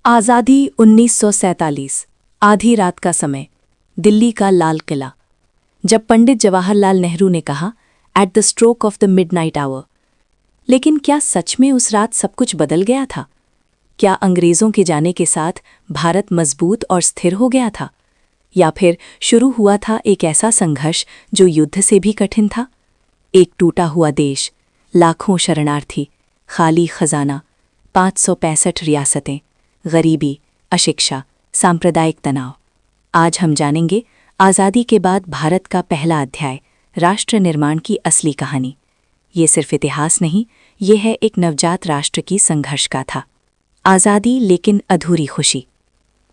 आज़ादी 1947। आधी रात का समय, दिल्ली का लाल किला। जब पंडित जवाहरलाल नेहरू ने कहा, at the stroke of the midnight hour. लेकिन क्या सच में उस रात सब कुछ बदल गया था? क्या अंग्रेज़ों के जाने के साथ भारत मजबूत और स्थिर हो गया था? या फिर शुरू हुआ था एक ऐसा संघर्ष जो युद्ध से भी कठिन था? एक टूटा हुआ देश, लाखों शरणार्थी, खाली खजाना, 565 रियासतें, गरीबी, अशिक्षा, सांप्रदायिक तनाव। आज हम जानेंगे आज़ादी के बाद भारत का पहला अध्याय, राष्ट्र निर्माण की असली कहानी। ये सिर्फ इतिहास नहीं, ये है एक नवजात राष्ट्र की संघर्ष का था। आज़ादी लेकिन अधूरी खुशी।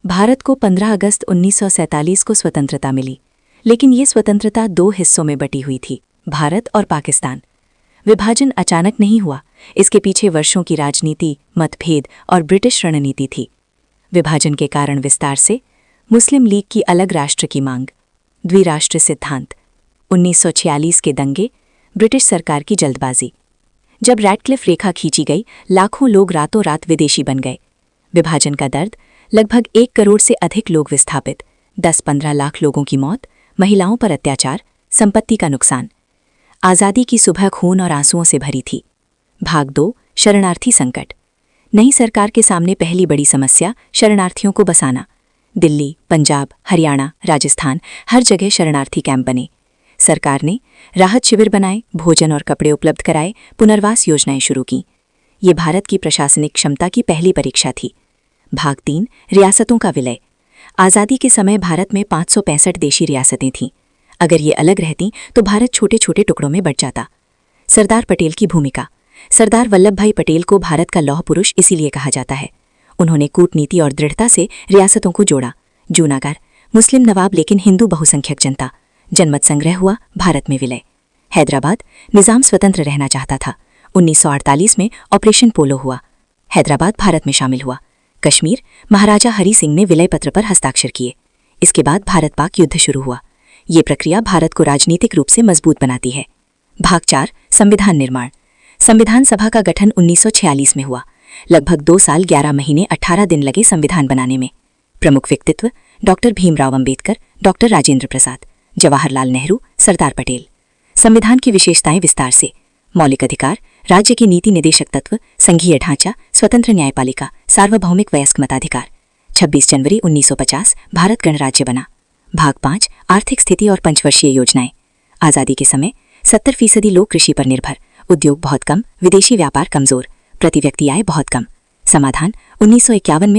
भारत को 15 अगस्त 1947 को स्वतंत्रता मिली, लेकिन ये स्वतंत्रता दो हिस्सों में बटी हुई थी, भारत और पाकिस्तान। विभाजन अचानक नहीं हुआ, इसके पीछे वर्षों की राजनीति, मतभेद और ब्रिटिश रणनीति थी। विभाजन के कारण विस्तार से मुस्लिम लीग की अलग राष्ट्र की मांग, द्विराष्ट्र सिद्धांत, 1946 के दंगे, ब्रिटिश सरकार की जल्दबाजी। जब रैडक्लिफ रेखा खींची गई, लाखों लोग रातों रात विदेशी बन गए। विभाजन का दर्द, लगभग 1 करोड़ से अधिक लोग विस्थापित, 10-15 लाख लोगों की मौत, महिलाओं पर अत्याचार, संपत्ति का नुकसान। आज़ादी की सुबह खून और आंसुओं से भरी थी। भाग 2, शरणार्थी संकट। नई सरकार के सामने पहली बड़ी समस्या, शरणार्थियों को बसाना। दिल्ली, पंजाब, हरियाणा, राजस्थान, हर जगह शरणार्थी कैंप बने। सरकार ने राहत शिविर बनाए, भोजन और कपड़े उपलब्ध कराए, पुनर्वास योजनाएं शुरू की। ये भारत की प्रशासनिक क्षमता की पहली परीक्षा थी। भाग 3, रियासतों का विलय। आज़ादी के समय भारत में 565 देशी रियासतें थीं। अगर ये अलग रहतीं तो भारत छोटे छोटे टुकड़ों में बंट जाता। सरदार पटेल की भूमिका। सरदार वल्लभ भाई पटेल को भारत का लौह पुरुष इसीलिए कहा जाता है। उन्होंने कूटनीति और दृढ़ता से रियासतों को जोड़ा। जूनागढ़, मुस्लिम नवाब लेकिन हिंदू बहुसंख्यक जनता। जनमत संग्रह हुआ, भारत में विलय। हैदराबाद, निज़ाम स्वतंत्र रहना चाहता था। 1948 में ऑपरेशन पोलो हुआ, हैदराबाद भारत में शामिल हुआ। कश्मीर, महाराजा हरि सिंह ने विलय पत्र पर हस्ताक्षर किए। इसके बाद भारत पाक युद्ध शुरू हुआ। ये प्रक्रिया भारत को राजनीतिक रूप से मजबूत बनाती है। भाग 4, संविधान निर्माण। संविधान सभा का गठन 1946 में हुआ। लगभग 2 साल 11 महीने 18 दिन लगे संविधान बनाने में। प्रमुख व्यक्तित्व, डॉक्टर भीमराव अंबेडकर, डॉक्टर राजेंद्र प्रसाद, जवाहरलाल नेहरू, सरदार पटेल। संविधान की विशेषताएं विस्तार से। मौलिक अधिकार, राज्य की नीति निदेशक तत्व, संघीय ढांचा, स्वतंत्र न्यायपालिका, सार्वभौमिक वयस्क मताधिकार। 26 जनवरी 1950 भारत गणराज्य बना। भाग 5, आर्थिक स्थिति और पंचवर्षीय योजनाएं। आज़ादी के समय 70% लोग कृषि पर निर्भर, उद्योग बहुत कम, विदेशी व्यापार कमजोर, प्रति व्यक्ति आय बहुत कम। समाधान, 1951 में